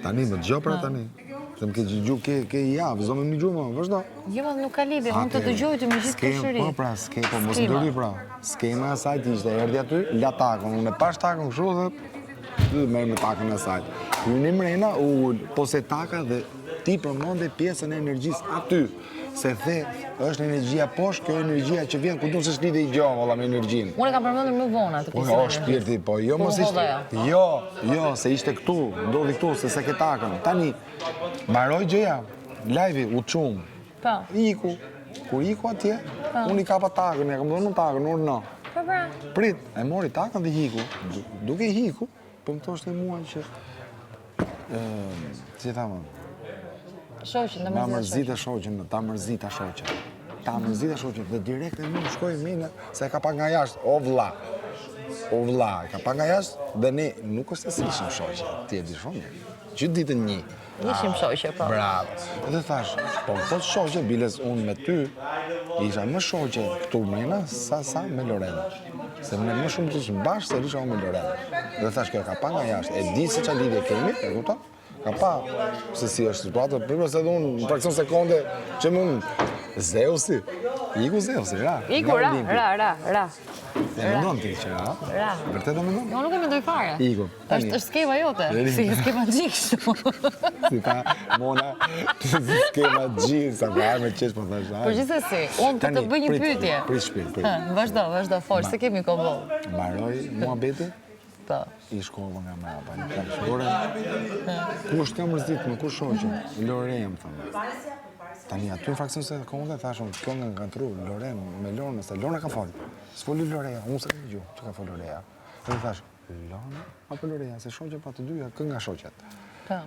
Tani, më dëgjo pra tani. Se më ke gjugju, ke javë, zonë më një gjumë, vazhdo. Jo, më nuk ka lidhje, unë të dëgjoj të me gjithë këshëri. Po pra, po mos më dëry pra. Skema e sajt ishte, erdi aty, la takën, unë e pash takën kështu dhe merë me takën e sajt. Hyni mrena, po se taka dhe ti përmonde pjesën e energjisë aty. Se the, është energjia poshtë, kjo energjia që vjen, ku du se s'lidhe i gjohë, valla, me energjinë. Unë e kam përmendur më vona të pjesën e energjisë. Shpirti, po, jo, mos ishte. Jo, se ishte këtu, ndodhi këtu, se ke takën. Tani, mbaroj gjëja, live-i, u qumë. Po. Iku. Kur iku atje, unë i kapa takën, ja kam dhënë takën, urë në. Po, pra. Prit, e mori takën dhe hiku. Duke hiku, po më thoshte mua që... Si thamë? Shoqën, ta mërzita shoqën. Ta mërzita shoqën. Dhe direkt e mu shkoj mine, se ka pa nga jashtë, o vla, ka pa nga jashtë, dhe ne nuk është e si ishim shoqë, ti e di shumë një. Që ditën një. Ishim shoqë, po. Bravo. Dhe thash, po më thot shoqë, biles unë me ty, isha më shoqë këtu mena, sa me Lorena. Se më shumë të shumë bashkë, se isha unë me Lorena. Dhe thash, kjo ka pa nga jashtë, e di se qa lidhje kemi, e kupton? Ka pa, se si është situatë, primës edhe unë në fraksion sekonde që mund Zeusi, iku Zeusi, ra. Iku, ra. E mendon ti që, ra? Ra. Vërtet e mendon? Jo, nuk e mendoj fare. Iku, tani. është skema jote, si skema gjikshtu. Si ta, Mona, skema gjikshtu, sa ka me qesh po thash. Por gjithsesi, unë për të bëj një pyetje. Prit shpirt. Vazhdo, fort, se kemi kohë. Mbaroj muhabeti? Po. I shkova nga mrapa, në plashore. Kush të mërzit, në kush shoqë? Lore më thëmë. Tani aty në fraksion se konde, thashon, kjo nga kanë tru, Lore, me Lorna, se Lorna ka folë. S'foli Loreja, unë se ka gju, që ka folë Loreja. Dhe thash, Lorna, apo Loreja, se shoqë pa të dyja, kë nga shoqet. Po.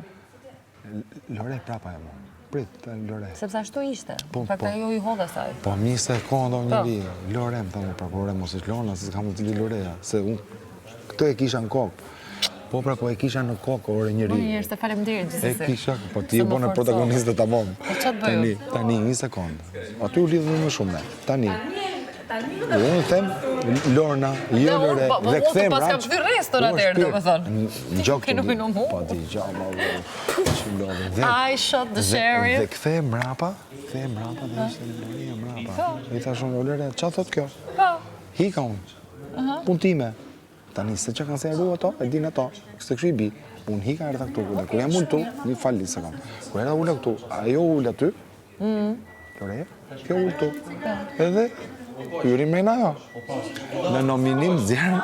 Lore prapa e mu. Prit, Lore. Sepse ashtu ishte, fakta jo i hodha saj. Po mi se kondo njëri, Lore më thëmë, pra mos është Lorna, se s'ka më të li Loreja, se unë këtë e kisha në kokë. Po pra, po e kisha në kokë, ore njëri. Po njërë, se falemderit gjithësësi. E kisha, po ti e bo në protagonistët të mom. Po që të bëju? Tani, një sekundë. Aty u lidhë më shumë ne. Tani. Unë them, Lorna, jo Lore, dhe këthem raqë. Pas kam shty restor atërë, do më thonë. Në gjokë të nuk i në mu. Po ti, I shot the sheriff. Dhe këthem mrapa, dhe ishte Loria mrapa. I thashon, Lore, qa thot kjo? Hika unë. Pun time. Tani, se që kanë se erru ato, e din ato, kësë këshu i bi, unë hika erda këtu, dhe kër jam unë tu, një falli se kam. Kër erda ullë këtu, ajo ullë aty, Lore, kjo ullë tu, edhe, hyri mrena jo. Në nominim zjerën,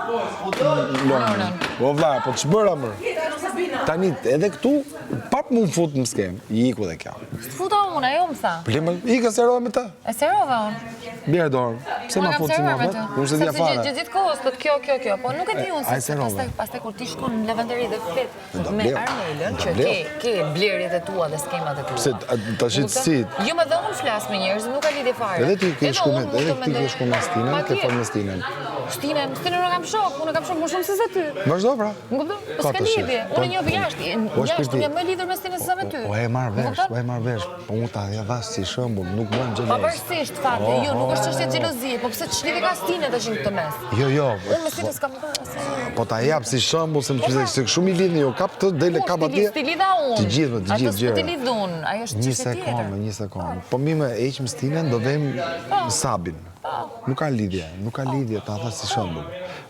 Lorna. O vla, po të shbëra mërë. Tani, edhe këtu, pap mu më fut në skem, i iku dhe kja. Së futa unë, ajo më tha. Ika serova me ta. E serova unë. Bjerë dorë, pse ma fut si ma fut? Unë se dhja fare. Sepse gjithë kohës, të kjo, po nuk e di unë, se pastaj kur ti shkon në lavanderi dhe flet me Armelën, që ke blerjet e tua dhe skemat e tua. Pse, ta shqit si? Jo me dhe unë flas me njerëz, nuk ka lidhje fare. Edhe ti ke shku me Stinën, ke fol me Stinën. Stinën nuk kam shok, unë kam shok më shumë se se ty. Vazhdo pra. Më kupton? Po s'ka lidhje, unë një jashtë, unë jam më lidhur me Stinën se me ty. O e marrë vesh, po unë ta dhja dhash si shëmbull, nuk bën gjeloz. Pavarësisht fati, jo, nuk është çështje xhelozie, po pse ç'lidhje ka Stinën tash në këtë mes? Jo. Unë me Stinën s'kam asnjë. Po ta jap si shëmbull se më se shumë i lidhni, jo kap të dele kap atje. Ti lidha unë. Të gjithë gjëra. Ato ti lidh unë, ajo është çështje tjetër. Një sekondë. Po mi më heqim Stinën, do vëm Sabin. Nuk ka lidhje, ta tha si shëmbull.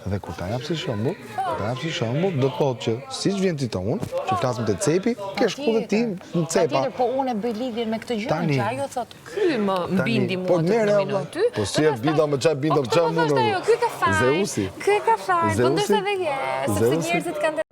Dhe kur ta jap si shëmbull, do të thotë që siç vjen ti tonë, që flasim te cepi, ke shku dhe ti në cepa. Po unë e bëj lidhjen me këtë gjë, që ajo thotë, ky më mbindi mua të terminoj ty. Po si e binda më çaj binda çam unë. Ky ka fal. Zeusi. Ky ka fal, po ndoshta edhe je, sepse njerëzit kanë